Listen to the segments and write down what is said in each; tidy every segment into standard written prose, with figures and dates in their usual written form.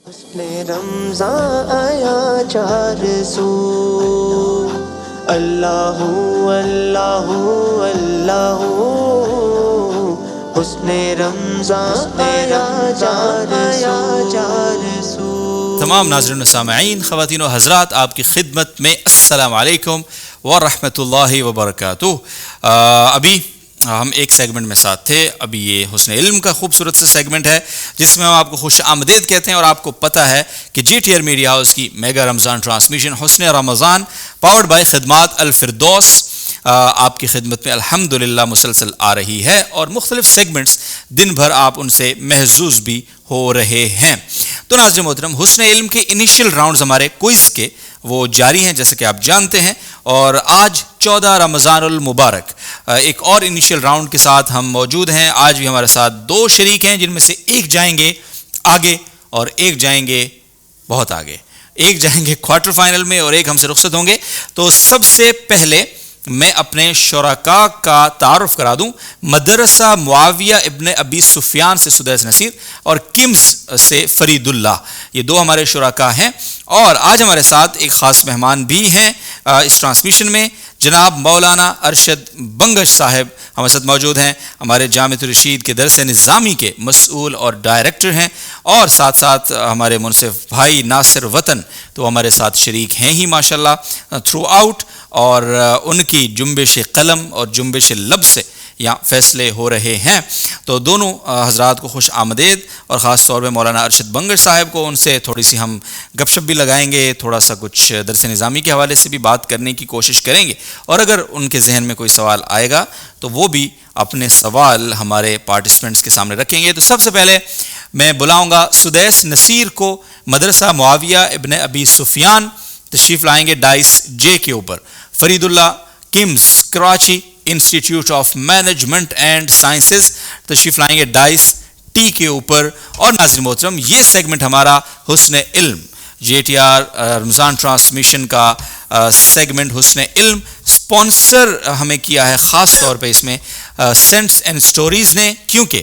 حسن رمضان آیا چار سو، اللہ اللہ اللہ، حسن رمضان آیا چار سو۔ تمام ناظرین و سامعین، خواتین و حضرات، آپ کی خدمت میں السلام علیکم ورحمۃ اللہ وبرکاتہ۔ ابھی ہم ایک سیگمنٹ میں ساتھ تھے، ابھی یہ حسن علم کا خوبصورت سا سیگمنٹ ہے جس میں ہم آپ کو خوش آمدید کہتے ہیں، اور آپ کو پتہ ہے کہ G T R media house کی mega Ramzan transmission Husn Ramzan powered by Khidmat Alfirdous آپ کی خدمت میں الحمدللہ مسلسل آ رہی ہے، اور مختلف سیگمنٹس دن بھر آپ ان سے محظوظ بھی ہو رہے ہیں۔ تو ناظرین محترم، حسن علم کے انیشیل راؤنڈز ہمارے کوئز کے وہ جاری ہیں جیسے کہ آپ جانتے ہیں، اور آج 14 رمضان المبارک ایک اور انیشیل راؤنڈ کے ساتھ ہم موجود ہیں۔ آج بھی ہمارے ساتھ دو شریک ہیں جن میں سے ایک جائیں گے آگے اور ایک جائیں گے بہت آگے، ایک جائیں گے کوارٹر فائنل میں اور ایک ہم سے رخصت ہوں گے۔ تو سب سے پہلے میں اپنے شرکاء کا تعارف کرا دوں۔ مدرسہ معاویہ ابن ابی سفیان سے سدیس نصیر اور کمس سے فرید اللہ، یہ دو ہمارے شرکاء ہیں، اور آج ہمارے ساتھ ایک خاص مہمان بھی ہیں اس ٹرانسمیشن میں، جناب مولانا ارشد بنگش صاحب ہمارے ساتھ موجود ہیں، ہمارے جامعۃ الرشید کے درس نظامی کے مسئول اور ڈائریکٹر ہیں، اور ساتھ ساتھ ہمارے منصف بھائی ناصر وطن تو ہمارے ساتھ شریک ہیں ہی ماشاءاللہ تھرو آؤٹ، اور ان کی جنبش قلم اور جنبش لب سے یہاں فیصلے ہو رہے ہیں۔ تو دونوں حضرات کو خوش آمدید، اور خاص طور پہ مولانا ارشد بنگش صاحب کو ان سے تھوڑی سی ہم گپ شپ بھی لگائیں گے، تھوڑا سا کچھ درس نظامی کے حوالے سے بھی بات کرنے کی کوشش کریں گے، اور اگر ان کے ذہن میں کوئی سوال آئے گا تو وہ بھی اپنے سوال ہمارے پارٹیسپینٹس کے سامنے رکھیں گے۔ تو سب سے پہلے میں بلاؤں گا سدیس نصیر کو، مدرسہ معاویہ ابن ابی سفیان تشریف لائیں گے ڈائس جے کے اوپر، Farid Ullah KIMS Karachi institute of management and sciences تشریف لائیں گے ڈائس ٹی کے اوپر۔ اور ناظرین محترم، یہ سیگمنٹ ہمارا حسن علم جے ٹی آر رمضان ٹرانسمیشن کا سیگمنٹ حسن علم اسپانسر ہمیں کیا ہے خاص طور پہ اس میں سینٹس اینڈ سٹوریز نے، کیونکہ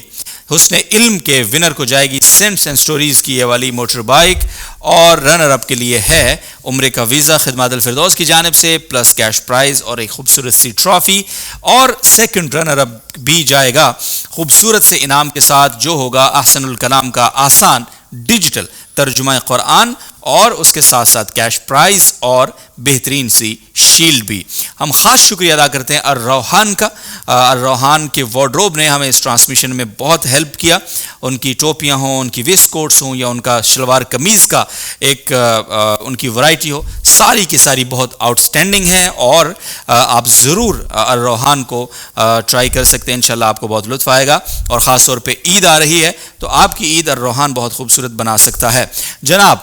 حسن علم کے ونر کو جائے گی سینٹس اینڈ سٹوریز کی یہ والی موٹر بائک، اور رنر اپ کے لیے ہے عمرے کا ویزا خدمات الفردوس کی جانب سے پلس کیش پرائز اور ایک خوبصورت سی ٹرافی، اور سیکنڈ رنر اپ بھی جائے گا خوبصورت سے انعام کے ساتھ جو ہوگا احسن الکلام کا آسان ڈیجیٹل ترجمہ قرآن، اور اس کے ساتھ ساتھ کیش پرائز اور بہترین سی شیلڈ بھی۔ ہم خاص شکریہ ادا کرتے ہیں الروحان کا، الروحان کے وارڈروب نے ہمیں اس ٹرانسمیشن میں بہت ہیلپ کیا، ان کی ٹوپیاں ہوں، ان کی ویسٹ کوٹس ہوں، یا ان کا شلوار قمیض کا ایک ان کی ورائٹی ہو، ساری کی ساری بہت آؤٹ اسٹینڈنگ ہیں، اور آپ ضرور الروحان کو ٹرائی کر سکتے ہیں، انشاءاللہ آپ کو بہت لطف آئے گا، اور خاص طور پہ عید آ رہی ہے تو آپ کی عید الروحان بہت خوبصورت بنا سکتا ہے۔ جناب،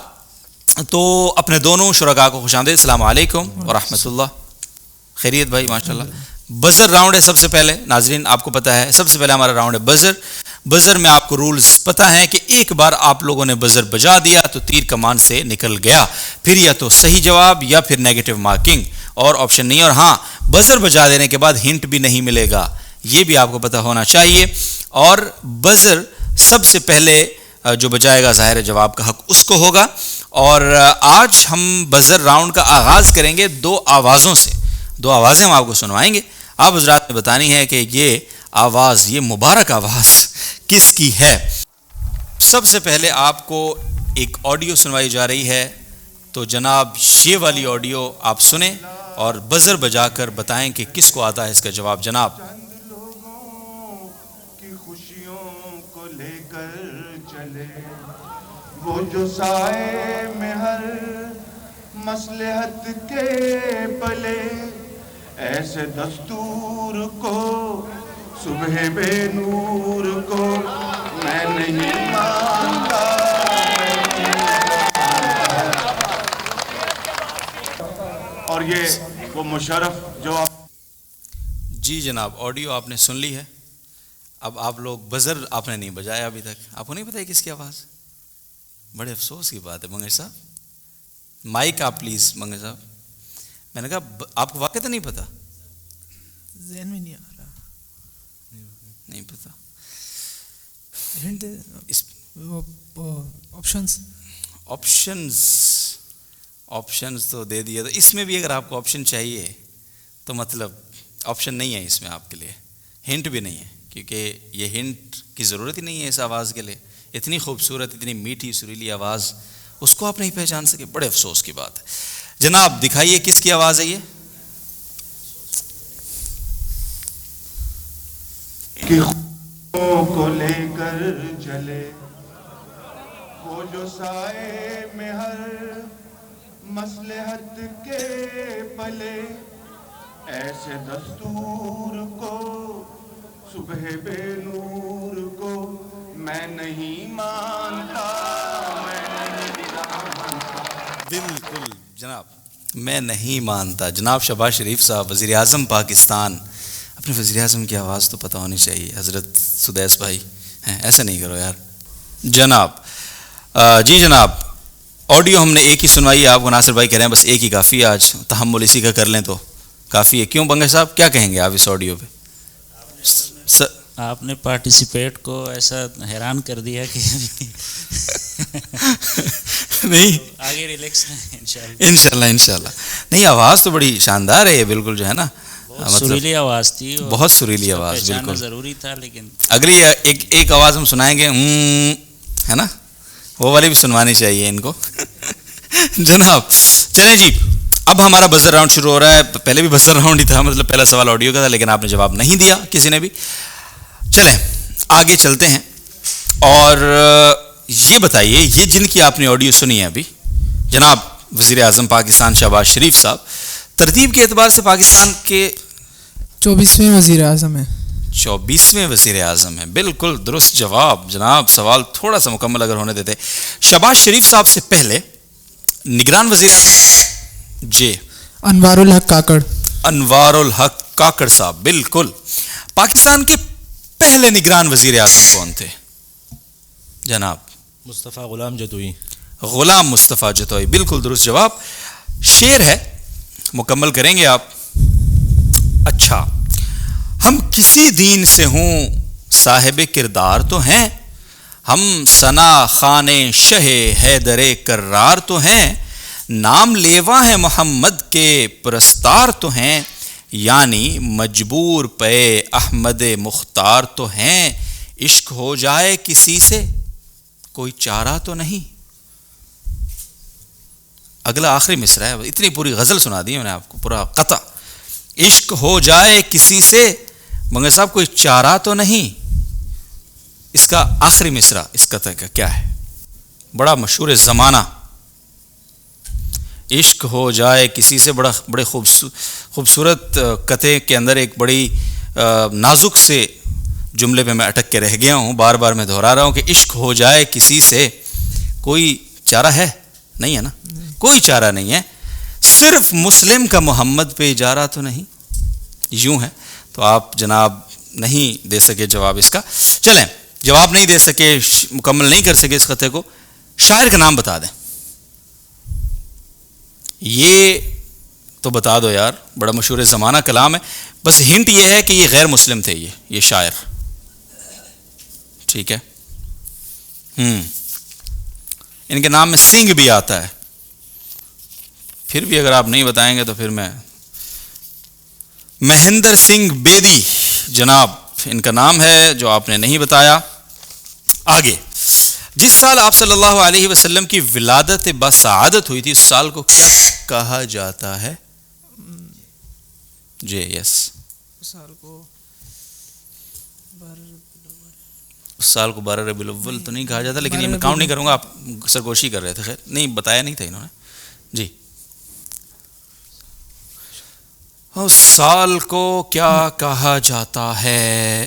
تو اپنے دونوں شرکاء کو خوش آمدید، السلام علیکم ورحمۃ اللہ۔ خیریت بھائی؟ ماشاءاللہ۔ بزر راؤنڈ ہے سب سے پہلے، ناظرین آپ کو پتہ ہے سب سے پہلے ہمارا راؤنڈ ہے بزر۔ بزر میں آپ کو رولز پتہ ہیں کہ ایک بار آپ لوگوں نے بزر بجا دیا تو تیر کمان سے نکل گیا، پھر یا تو صحیح جواب یا پھر نیگیٹو مارکنگ، اور آپشن نہیں، اور ہاں بزر بجا دینے کے بعد ہنٹ بھی نہیں ملے گا، یہ بھی آپ کو پتہ ہونا چاہیے۔ اور بزر سب سے پہلے جو بجائے گا ظاہر جواب کا حق اس کو ہوگا، اور آج ہم بزر راؤنڈ کا آغاز کریں گے دو آوازوں سے، دو آوازیں ہم آپ کو سنوائیں گے، آپ حضرات نے بتانی ہے کہ یہ آواز، یہ مبارک آواز کس کی ہے۔ سب سے پہلے آپ کو ایک آڈیو سنوائی جا رہی ہے، تو جناب یہ والی آڈیو آپ سنیں اور بزر بجا کر بتائیں کہ کس کو آتا ہے اس کا جواب۔ جناب، وہ جو سائے میں ہر مصلحت کے پلے، ایسے دستور کو صبح بے نور کو میں نہیں مانتا۔ اور یہ وہ مشرف جو آپ جی جناب، آڈیو آپ نے سن لی ہے، اب آپ لوگ بزر آپ نے نہیں بجایا ابھی تک، آپ کو نہیں پتہ ہے کس کی آواز؟ بڑے افسوس کی بات ہے منگیش صاحب، مائک آپ پلیز منگیش صاحب۔ میں نے کہا آپ کو واقعی نہیں پتہ؟ ذہن میں نہیں آ رہا، نہیں پتہ۔ ہنٹ آپشنز آپشنز تو دے دیا. تو اس میں بھی اگر آپ کو آپشن چاہیے تو مطلب آپشن نہیں ہے اس میں آپ کے لیے, ہنٹ بھی نہیں ہے, کیونکہ یہ ہنٹ کی ضرورت ہی نہیں ہے اس آواز کے لیے. اتنی خوبصورت, اتنی میٹھی سریلی آواز, اس کو آپ نہیں پہچان سکے, بڑے افسوس کی بات ہے. جناب دکھائیے کس کی آواز ہے یہ. کہ خوں کو لے کر چلے وہ جو سائے میں ہر مصلحت کے پلے, ایسے دستور کو صبح بے نور کو میں نہیں مانتا, میں نہیں مانتا. بالکل جناب, میں نہیں مانتا. جناب شہباز شریف صاحب وزیر اعظم پاکستان, اپنے وزیر اعظم کی آواز تو پتہ ہونی چاہیے. حضرت سدیس بھائی ہیں, ایسا نہیں کرو یار. جناب جی جناب, آڈیو ہم نے ایک ہی سنوائی ہے آپ کو. ناصر بھائی کہہ رہے ہیں بس ایک ہی کافی ہے, آج تحمل اسی کا کر لیں تو کافی ہے. کیوں بنگا صاحب کیا کہیں گے آپ اس آڈیو پہ؟ آپ نے پارٹیسپیٹ کو ایسا حیران کر دیا کہ نہیں, آگے ریلیکس انشاءاللہ. نہیں, آواز تو بڑی شاندار ہے یہ, بالکل جو ہے نا, سریلی آواز تھی, بہت سریلی آواز, بالکل ضروری تھا. لیکن اگلی ایک آواز ہم سنائیں گے, ہے نا, وہ والی بھی سنوانی چاہیے ان کو. جناب چلیں جی, اب ہمارا بزر راؤنڈ شروع ہو رہا ہے. پہلے بھی بزر راؤنڈ ہی تھا, مطلب پہلا سوال آڈیو کا تھا, لیکن آپ نے جواب نہیں دیا کسی نے بھی. چلیں آگے چلتے ہیں, اور یہ بتائیے, یہ جن کی آپ نے آڈیو سنی ہے ابھی, جناب وزیر اعظم پاکستان شہباز شریف صاحب, ترتیب کے اعتبار سے پاکستان کے 24ویں وزیر اعظم ہیں. 24ویں وزیر اعظم ہیں, بالکل درست جواب جناب. سوال تھوڑا سا مکمل اگر ہونے دیتے. شہباز شریف صاحب سے پہلے نگران وزیر اعظم جی انوار الحق کاکڑ. انوار الحق کاکڑ صاحب, بالکل. پاکستان کے پہلے نگران وزیر اعظم کون تھے جناب؟ مصطفیٰ غلام جتوئی. غلام مصطفیٰ جتوئی, بالکل درست جواب. شعر ہے, مکمل کریں گے آپ. اچھا, ہم کسی دین سے ہوں صاحب کردار تو ہیں, ہم ثنا خان شہ حیدر کرار تو ہیں, نام لیوا ہیں محمد کے پرستار تو ہیں, یعنی مجبور پے احمد مختار تو ہیں, عشق ہو جائے کسی سے کوئی چارہ تو نہیں. اگلا آخری مصرع ہے, اتنی پوری غزل سنا دی میں نے آپ کو, پورا قطع. عشق ہو جائے کسی سے منگر صاحب کوئی چارہ تو نہیں. اس کا آخری مصرع اس قطع کا کیا ہے؟ بڑا مشہور زمانہ. عشق ہو جائے کسی سے, بڑے خوبصورت قطعے کے اندر ایک بڑی نازک سے جملے پہ میں اٹک کے رہ گیا ہوں, بار بار میں دہرا رہا ہوں کہ عشق ہو جائے کسی سے کوئی چارہ ہے نہیں, ہے نا, کوئی چارہ نہیں ہے, صرف مسلم کا محمد پہ اجارہ تو نہیں. یوں ہے. تو آپ جناب نہیں دے سکے جواب اس کا. چلیں, جواب نہیں دے سکے, مکمل نہیں کر سکے اس خطے کو. شاعر کا نام بتا دیں. یہ تو بتا دو یار, بڑا مشہور زمانہ کلام ہے. بس ہنٹ یہ ہے کہ یہ غیر مسلم تھے, یہ شاعر. ٹھیک ہے. ان کے نام میں سنگھ بھی آتا ہے. پھر بھی اگر آپ نہیں بتائیں گے تو پھر میں مہندر سنگھ بیدی جناب ان کا نام ہے, جو آپ نے نہیں بتایا. آگے, جس سال آپ صلی اللہ علیہ وسلم کی ولادت بسعادت ہوئی تھی, اس سال کو کیا کہا جاتا ہے؟ جی یس, اس سال کو 12 ربیع الاول تو نہیں کہا جاتا, لیکن یہ میں کاؤنٹ نہیں کروں گا, آپ سرگوشی کر رہے تھے. خیر نہیں, بتایا نہیں تھا انہوں نے. جی, اس سال کو کیا کہا جاتا ہے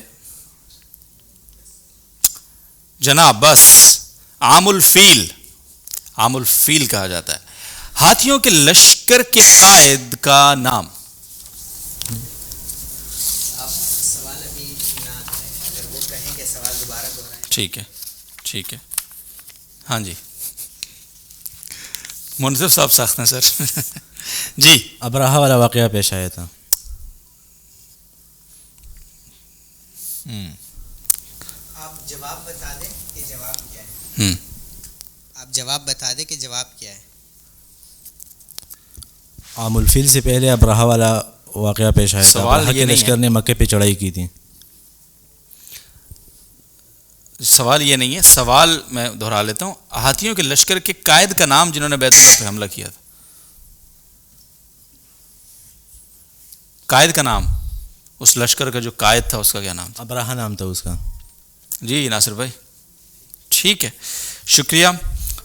جناب؟ بس عام الفیل, عام الفیل کہا جاتا ہے. ہاتھیوں کے لشکر کے قائد کا نام؟ ٹھیک ہے, ٹھیک ہے. ہاں جی, منصف صاحب ساخت ہیں سر. جی, ابراہا والا واقعہ پیش آیا تھا. آپ جواب بتا دیں کہ جواب کیا ہے. آپ جواب بتا دیں کہ جواب کیا ہے. عام الفیل سے پہلے ابرہا والا واقعہ پیش آیا تھا. سوال ابرہا یہ کے نہیں لشکر نے مکے پہ چڑھائی کی تھی. سوال یہ نہیں ہے، سوال میں دہرا لیتا ہوں. ہاتھیوں کے لشکر کے قائد کا نام جنہوں نے بیت اللہ پہ حملہ کیا تھا، قائد کا نام، اس لشکر کا جو قائد تھا اس کا کیا نام تھا؟ ابرہا نام تھا اس کا. جی ناصر بھائی ٹھیک ہے، شکریہ.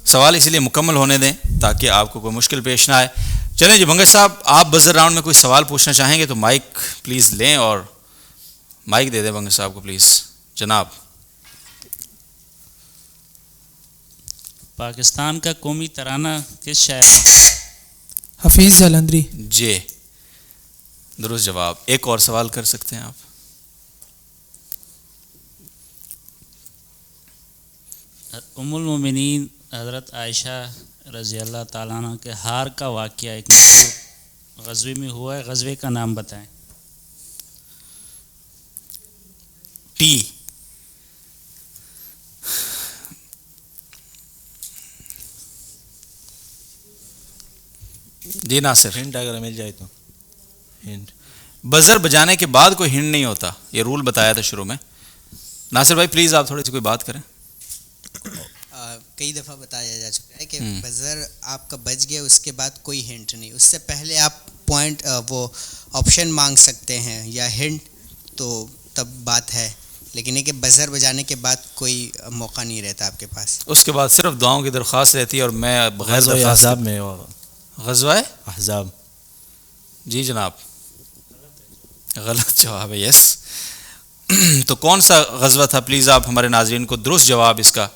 سوال اسی لیے مکمل ہونے دیں تاکہ آپ کو کوئی مشکل پیش نہ آئے. چلیں جی بنگے صاحب، آپ بزر راؤنڈ میں کوئی سوال پوچھنا چاہیں گے تو مائک پلیز لیں، اور مائک دے دیں بنگے صاحب کو پلیز. جناب. پاکستان کا قومی ترانہ کس شاعر کا؟ حفیظ جلندری. جی درست جواب. ایک اور سوال کر سکتے ہیں آپ. ام المومنین حضرت عائشہ رضی اللہ تعالیٰ عنہ کے ہار کا واقعہ ایک مشہور غزوے میں ہوا ہے، غزوے کا نام بتائیں. ٹی. جی ناصر. ہنٹ اگر مل جائے تو. ہنٹ بزر بجانے کے بعد کوئی ہنٹ نہیں ہوتا، یہ رول بتایا تھا شروع میں. ناصر بھائی پلیز آپ تھوڑی سی کوئی بات کریں. کئی دفعہ بتایا جا چکا ہے کہ بزر آپ کا بچ گیا، اس کے بعد کوئی ہنٹ نہیں. اس سے پہلے آپ پوائنٹ وہ آپشن مانگ سکتے ہیں یا ہنٹ، تو تب بات ہے. لیکن یہ کہ بزر بجانے کے بعد کوئی موقع نہیں رہتا آپ کے پاس. اس کے بعد صرف دعاؤں کی درخواست رہتی ہے، اور میں بغیر غزوہ درخواست احزاب میں. غزوہ احزاب. جی جناب غلط جواب ہے. یس تو کون سا غزوہ تھا؟ پلیز آپ ہمارے ناظرین کو درست جواب اس کا.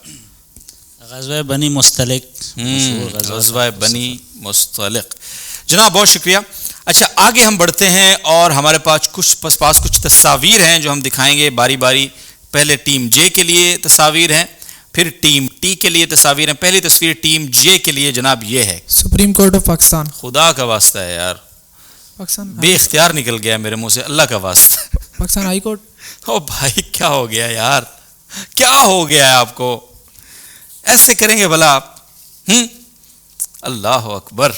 غزوہ بنی مستلق. غزوہ بنی مستلق. جناب بہت شکریہ. اچھا آگے ہم بڑھتے ہیں اور ہمارے پاس کچھ تصاویر ہیں جو ہم دکھائیں گے باری باری. پہلے ٹیم جے کے لیے تصاویر ہیں، پھر ٹیم ٹی کے لیے تصاویر ہیں. پہلی تصویر ٹیم جے کے لیے جناب یہ ہے. Supreme court of Pakistan. خدا کا واسطہ ہے یار، پاکستان بے اختیار نکل گیا میرے منہ سے، اللہ کا واسطہ. Pakistan high court. او بھائی کیا ہو گیا یار، کیا ہو گیا ہے آپ کو؟ ایسے کریں گے بھلا آپ؟ اللہ اکبر.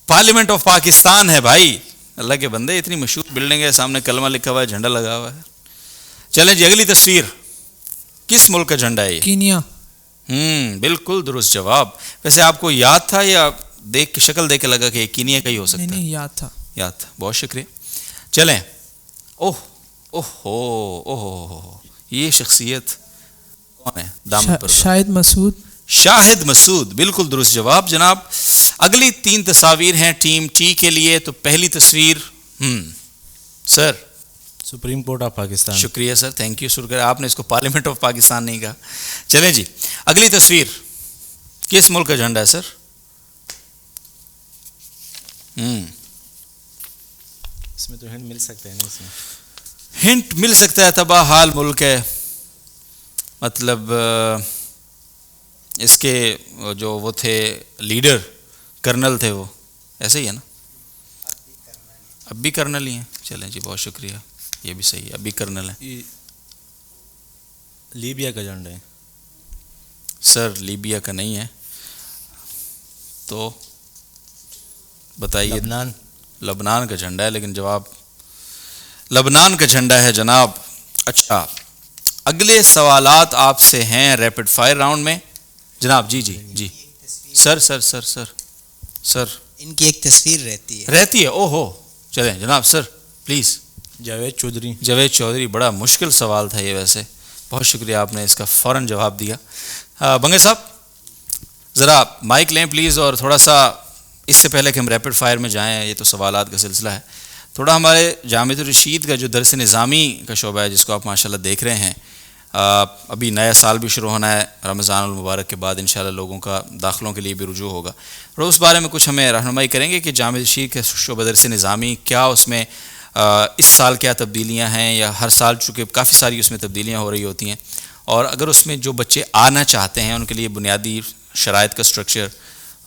پارلیمنٹ آف پاکستان ہے بھائی، اللہ کے بندے. اتنی مشہور بلڈنگ ہے، سامنے کلمہ لکھا ہوا ہے، جھنڈا لگا ہوا ہے. چلیں جی اگلی تصویر. کس ملک کا جھنڈا ہے یہ؟ کینیا. بالکل درست جواب. ویسے آپ کو یاد تھا یا دیکھ کے شکل دیکھ کے لگا کہ یہ کینیا کا ہی ہو سکتا ہے؟ نہیں یاد تھا. یاد تھا. بہت شکریہ. چلیں. اوہ یہ شخصیت کون ہے دامن پر؟ شاہد مسعود. شاہد مسعود بالکل درست جواب جناب. اگلی 3 تصاویر ہیں ٹیم ٹی کے لیے. تو پہلی تصویر sir. Supreme court of Pakistan. شکریہ سر، تھینک یو. شکریہ، آپ نے اس کو پارلیمنٹ آف پاکستان نہیں کہا. چلیں جی اگلی تصویر. کس ملک کا جھنڈا ہے سر؟ اس میں تو ہنٹ مل سکتا ہے نا. اس میں ہنٹ مل سکتا ہے. تباہ حال ملک ہے، مطلب اس کے جو وہ تھے لیڈر کرنل تھے، وہ ایسے ہی ہے نا؟ اب بھی کرنل ہی ہیں. چلیں جی بہت شکریہ، یہ بھی صحیح ہے، اب بھی کرنل ہیں. لیبیا کا جھنڈا ہے سر. لیبیا کا نہیں ہے تو بتائیے. لبنان کا جھنڈا ہے، لیکن جواب لبنان کا جھنڈا ہے جناب. اچھا اگلے سوالات آپ سے ہیں ریپڈ فائر راؤنڈ میں جناب. جی سر ان کی ایک تصویر رہتی ہے. او ہو چلیں جناب سر پلیز. جاوید چودھری. بڑا مشکل سوال تھا یہ ویسے. بہت شکریہ، آپ نے اس کا فوراً جواب دیا. بنگے صاحب ذرا مائک لیں پلیز، اور تھوڑا سا اس سے پہلے کہ ہم ریپڈ فائر میں جائیں، یہ تو سوالات کا سلسلہ ہے، تھوڑا ہمارے جامعۃ الرشید کا جو درس نظامی کا شعبہ ہے جس کو آپ ماشاءاللہ دیکھ رہے ہیں، ابھی نیا سال بھی شروع ہونا ہے، رمضان المبارک کے بعد انشاءاللہ لوگوں کا داخلوں کے لیے بھی رجوع ہوگا، اور اس بارے میں کچھ ہمیں رہنمائی کریں گے کہ جامعۃ الرشید کے شعبہ درس نظامی کیا، اس میں اس سال کیا تبدیلیاں ہیں، یا ہر سال چونکہ کافی ساری اس میں تبدیلیاں ہو رہی ہوتی ہیں، اور اگر اس میں جو بچے آنا چاہتے ہیں ان کے لیے بنیادی شرائط کا سٹرکچر،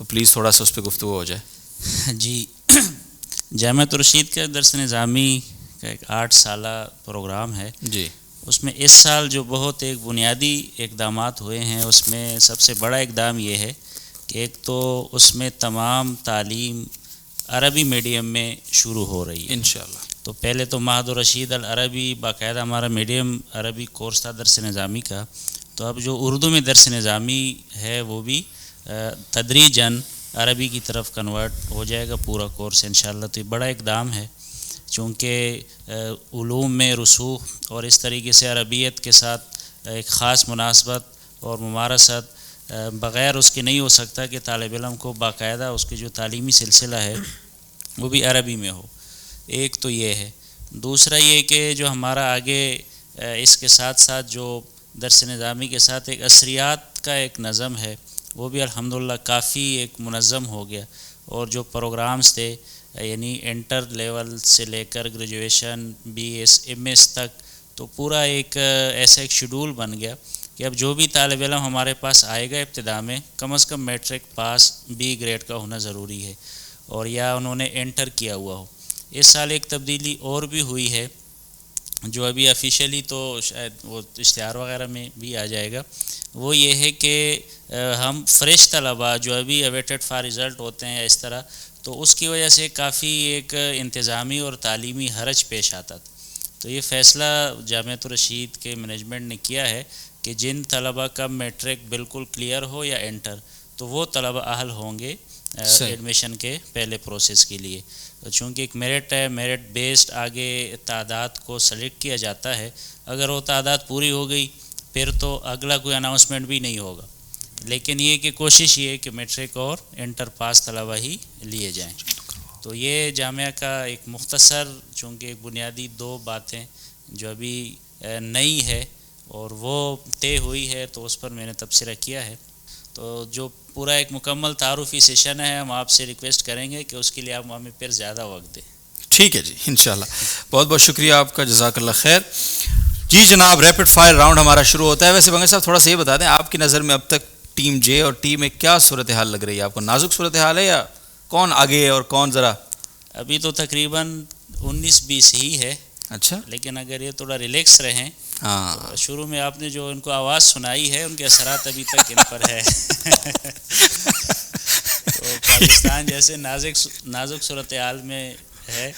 پلیز تھوڑا سا اس پہ گفتگو ہو جائے. جی جامعۃ الرشید کا درس نظامی کا ایک 8 سالہ پروگرام ہے. جی اس میں اس سال جو بہت ایک بنیادی اقدامات ہوئے ہیں اس میں سب سے بڑا اقدام یہ ہے کہ ایک تو اس میں تمام تعلیم عربی میڈیم میں شروع ہو رہی ہے انشاءاللہ. تو پہلے تو مہد الرشید العربی باقاعدہ ہمارا میڈیم عربی کورس تھا درس نظامی کا، تو اب جو اردو میں درس نظامی ہے وہ بھی تدریجاً عربی کی طرف کنورٹ ہو جائے گا پورا کورس انشاءاللہ. تو یہ بڑا اقدام ہے چونکہ علوم میں رسوخ اور اس طریقے سے عربیت کے ساتھ ایک خاص مناسبت اور ممارست بغیر اس کے نہیں ہو سکتا کہ طالب علم کو باقاعدہ اس کے جو تعلیمی سلسلہ ہے وہ بھی عربی میں ہو. ایک تو یہ ہے. دوسرا یہ کہ جو ہمارا آگے اس کے ساتھ ساتھ جو درس نظامی کے ساتھ ایک عصریات کا ایک نظم ہے وہ بھی الحمدللہ کافی ایک منظم ہو گیا، اور جو پروگرامز تھے یعنی انٹر لیول سے لے کر graduation B S M S تک، تو پورا ایک ایسا ایک شیڈول بن گیا کہ اب جو بھی طالب علم ہمارے پاس آئے گا ابتدا میں کم از کم میٹرک پاس بی گریڈ کا ہونا ضروری ہے، اور یا انہوں نے انٹر کیا ہوا ہو. اس سال ایک تبدیلی اور بھی ہوئی ہے جو ابھی آفیشیلی تو شاید وہ اشتہار وغیرہ میں بھی آ جائے گا، وہ یہ ہے کہ ہم فریش طلباء جو ابھی اویٹڈ فار رزلٹ ہوتے ہیں اس طرح، تو اس کی وجہ سے کافی ایک انتظامی اور تعلیمی حرج پیش آتا تھا. تو یہ فیصلہ جامعۃ الرشید کے مینجمنٹ نے کیا ہے کہ جن طلباء کا میٹرک بالکل کلیئر ہو یا انٹر، تو وہ طلباء اہل ہوں گے ایڈمیشن کے پہلے پروسیس کے لیے. چونکہ ایک میرٹ ہے، میرٹ بیسڈ آگے تعداد کو سلیکٹ کیا جاتا ہے. اگر وہ تعداد پوری ہو گئی پھر تو اگلا کوئی اناؤنسمنٹ بھی نہیں ہوگا، لیکن یہ کہ کوشش یہ ہے کہ میٹرک اور انٹر پاس طلباء ہی لیے جائیں. تو یہ جامعہ کا ایک مختصر، چونکہ ایک بنیادی دو باتیں جو ابھی نئی ہے اور وہ طے ہوئی ہے تو اس پر میں نے تبصرہ کیا ہے. تو جو پورا ایک مکمل تعارفی سیشن ہے ہم آپ سے ریکویسٹ کریں گے کہ اس کے لیے آپ ہمیں پھر زیادہ وقت دیں. ٹھیک ہے جی انشاءاللہ. بہت بہت شکریہ آپ کا، جزاک اللہ خیر. جی جناب، ریپڈ فائر راؤنڈ ہمارا شروع ہوتا ہے. ویسے بنگا صاحب تھوڑا سا یہ بتا دیں آپ کی نظر میں اب تک ٹیم جے اور ٹیم میں کیا صورتحال لگ رہی ہے آپ کو؟ نازک صورتحال ہے یا کون آگے ہے اور کون ذرا؟ ابھی تو تقریباً 19-20 ہی ہے. اچھا، لیکن اگر یہ تھوڑا ریلیکس رہیں، ہاں شروع میں آپ نے جو ان کو آواز سنائی ہے ان کے اثرات ابھی تک ان پر ہے. تو پاکستان جیسے نازک صورتحال میں ہے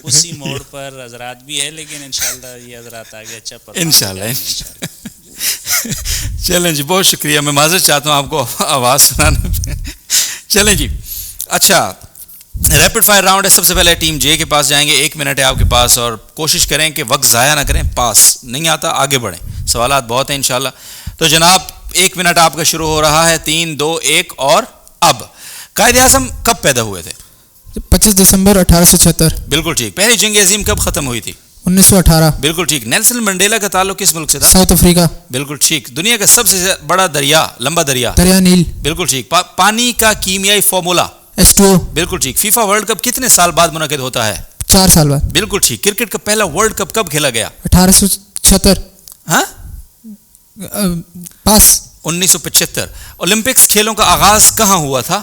اسی موڑ پر حضرات بھی ہے، لیکن انشاءاللہ یہ حضرات آگے اچھا انشاءاللہ. چلیں جی، بہت شکریہ. میں معذرت چاہتا ہوں آپ کو آواز سنانے میں. چلیں جی، اچھا ریپڈ فائر راؤنڈ ہے. سب سے پہلے ٹیم جے کے پاس جائیں گے. 1 منٹ ہے آپ کے پاس اور کوشش کریں کہ وقت ضائع نہ کریں. پاس نہیں آتا آگے بڑھیں، سوالات بہت ہیں انشاءاللہ. تو جناب 1 منٹ آپ کا شروع ہو رہا ہے. 3 2 1 اور اب. قائد اعظم کب پیدا ہوئے تھے؟ 25 دسمبر 1876. بالکل ٹھیک. پہلی جنگ عظیم کب ختم ہوئی تھی؟ 1918. بالکل ٹھیک. نیلسن منڈیلا کا تعلق کس ملک سے تھا؟ South Africa. بالکل ٹھیک. دنیا کا سب سے بڑا دریا، لمبا دریا؟ دریا نیل. بالکل ٹھیک. پانی کا کیمیائی فارمولا؟ H2O. بالکل ٹھیک. فیفا ورلڈ کپ کتنے سال بعد منعقد ہوتا ہے؟ 4 سال بعد. بالکل ٹھیک. کرکٹ کا پہلا ورلڈ کپ کب کھیلا گیا؟ 1876. ہاں، پاس. 1975. اولمپکس کھیلوں کا آغاز کہاں ہوا تھا؟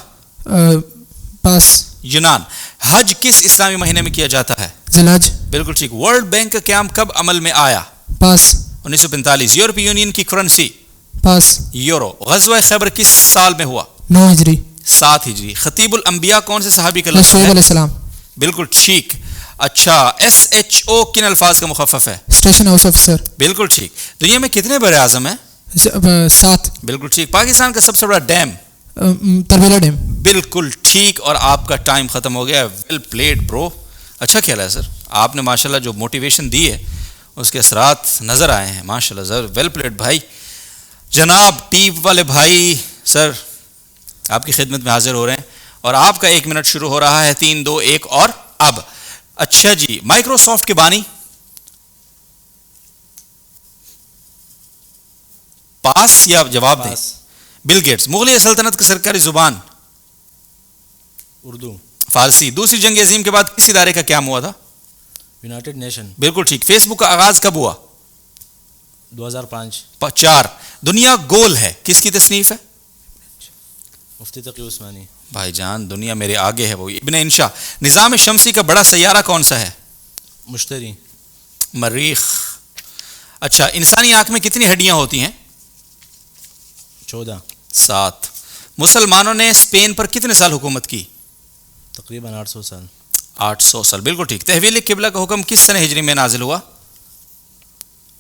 پاس. یونان. حج کس اسلامی مہینے میں کیا جاتا ہے؟ ذی-الحج. بالکل ٹھیک. ورلڈ بینک کا قیام کب عمل میں آیا؟ پاس. 1945. یورپی یونین کی کرنسی؟ پاس. یورو. غزوہ خیبر کس سال میں ہوا؟ 9 ہجری. 7 ہجری. خطیب الانبیاء کون سے صحابی کا شعیب لقب علیہ ہے؟ السلام. بالکل ٹھیک. اچھا، SHO کن الفاظ کا مخفف ہے؟ Station house officer. بالکل ٹھیک. دنیا میں کتنے بر اعظم ہیں؟ 7. بالکل ٹھیک. پاکستان کا سب سے بڑا ڈیم؟ تربیلا ڈیم. بالکل ٹھیک. اور آپ کا ٹائم ختم ہو گیا. ویل پلیڈ برو. اچھا کھیلا ہے سر آپ نے، ماشاءاللہ جو موٹیویشن دی ہے اس کے اثرات نظر آئے ہیں ماشاءاللہ. سر ویل پلیڈ بھائی. جناب ٹیم والے بھائی سر آپ کی خدمت میں حاضر ہو رہے ہیں اور آپ کا 1 منٹ شروع ہو رہا ہے. 3 2 1 اور اب. اچھا جی، مائکروسافٹ کے بانی؟ پاس یا جواب دیں؟ Bill Gates. مغلیہ سلطنت کی سرکاری زبان؟ اردو. فارسی. دوسری جنگ عظیم کے بعد کس ادارے کا قیام ہوا تھا؟ United nation. بالکل ٹھیک. فیس بک کا آغاز کب ہوا؟ 2005. 4. دنیا گول ہے کس کی تصنیف ہے؟ مفتی تقی عثمانی. بھائی جان دنیا میرے آگے ہے، وہ ابن انشا. نظام شمسی کا بڑا سیارہ کون سا ہے؟ مشتری. مریخ. اچھا، انسانی آنکھ میں کتنی ہڈیاں ہوتی ہیں؟ 14 7. مسلمانوں نے اسپین پر کتنے سال حکومت کی؟ تقریباً 800 سال. 800 سال، بالکل ٹھیک. تحویل قبلہ کا حکم کس سنہ ہجری میں نازل ہوا؟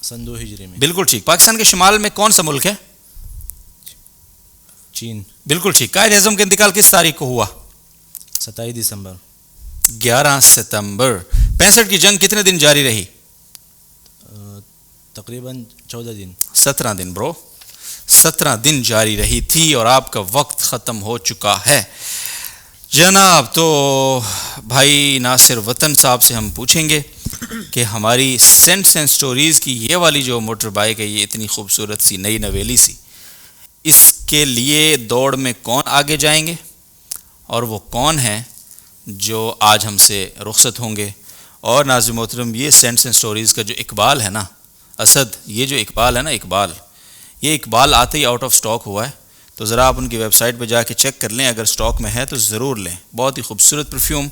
سن 2 ہجری میں. بالکل ٹھیک. پاکستان کے شمال میں کون سا ملک ہے؟ چین. بالکل ٹھیک. قائد اعظم کا انتقال کس تاریخ کو ہوا؟ 27 دسمبر. 11 ستمبر. 65 کی جنگ کتنے دن جاری رہی؟ تقریباً 14 دن. 17 دن برو، 17 دن جاری رہی تھی. اور آپ کا وقت ختم ہو چکا ہے جناب. تو بھائی ناصر وطن صاحب سے ہم پوچھیں گے کہ ہماری سینٹس اینڈ سٹوریز کی یہ والی جو موٹر بائک ہے، یہ اتنی خوبصورت سی نئی نویلی سی، اس کے لیے دوڑ میں کون آگے جائیں گے اور وہ کون ہیں جو آج ہم سے رخصت ہوں گے؟ اور ناظرین محترم، یہ سینٹس اینڈ سٹوریز کا جو اقبال ہے نا اسد، یہ جو اقبال ہے نا اقبال، یہ اقبال آتے ہی آؤٹ آف سٹاک ہوا ہے. تو ذرا آپ ان کی ویب سائٹ پہ جا کے چیک کر لیں، اگر سٹاک میں ہے تو ضرور لیں. بہت ہی خوبصورت پرفیوم.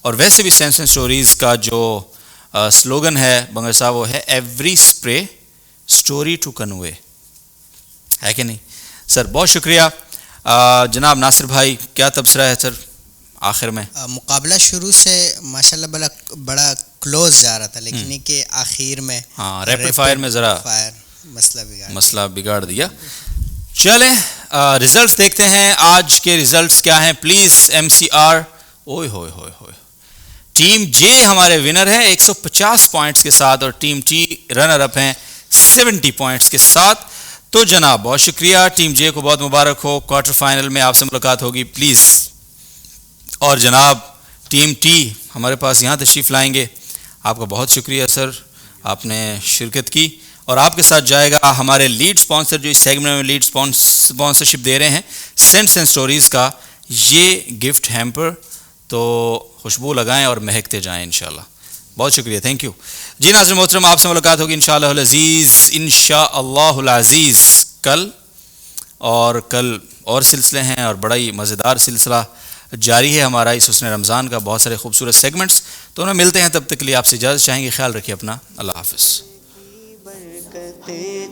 اور ویسے بھی سینٹس اینڈ سٹوریز کا جو سلوگن ہے بنگر صاحب، وہ ہے every spray story to convey, ہے کہ نہیں سر؟ بہت شکریہ. جناب ناصر بھائی، کیا تبصرہ ہے سر آخر میں؟ مقابلہ شروع سے ماشاءاللہ بڑا کلوز جا رہا تھا، لیکن یہ کہ آخر میں ہاں ریپڈ فائر میں ذرا مسئلہ بگاڑ دیا. چلیں ریزلٹس دیکھتے ہیں. آج کے ریزلٹس کیا ہیں پلیز؟ ایم سی آر، اوئے ہوئے ہوئے ہوئے، ٹیم جے ہمارے ونر ہیں 150 پوائنٹس کے ساتھ، اور ٹیم ٹی رنر اپ ہیں 70 پوائنٹس کے ساتھ. تو جناب بہت شکریہ، ٹیم جے کو بہت مبارک ہو. کوارٹر فائنل میں آپ سے ملاقات ہوگی پلیز. اور جناب ٹیم ٹی ہمارے پاس یہاں تشریف لائیں گے. آپ کا بہت شکریہ سر، آپ نے شرکت کی. اور آپ کے ساتھ جائے گا ہمارے لیڈ سپانسر جو اس سیگمنٹ میں لیڈ سپانسرشپ دے رہے ہیں، سینٹس اینڈ سٹوریز کا یہ گفٹ ہیمپر. تو خوشبو لگائیں اور مہکتے جائیں انشاءاللہ. بہت شکریہ، تھینک یو. جی ناظرین محترم، آپ سے ملاقات ہوگی انشاءاللہ العزیز، انشاءاللہ العزیز کل. اور کل اور سلسلے ہیں، اور بڑا ہی مزیدار سلسلہ جاری ہے ہمارا اس حسن رمضان کا، بہت سارے خوبصورت سیگمنٹس. تو انہیں ملتے ہیں، تب تک کے لیے آپ سے اجازت چاہیں گے. خیال رکھیے اپنا، اللہ حافظ.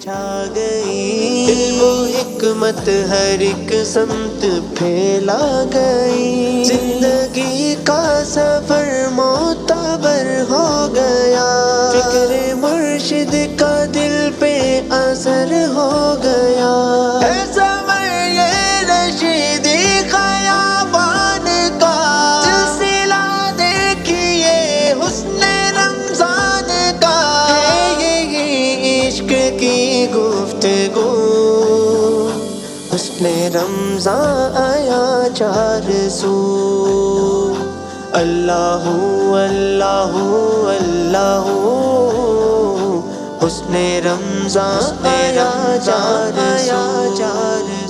چھا گئی علم و حکمت ہر ایک سمت پھیلا گئی، زندگی کا سفر معتبر ہو گیا، فکر مرشد کا دل پہ اثر ہو گیا. ایسا یہ رشیدی خیابان کا سلسلہ دیکھیے حسن رمضان کا، عشق کی گفتگو حسن رمضان آیا 400. اللہ اللہ اللہ حسن رمضان آیا 400.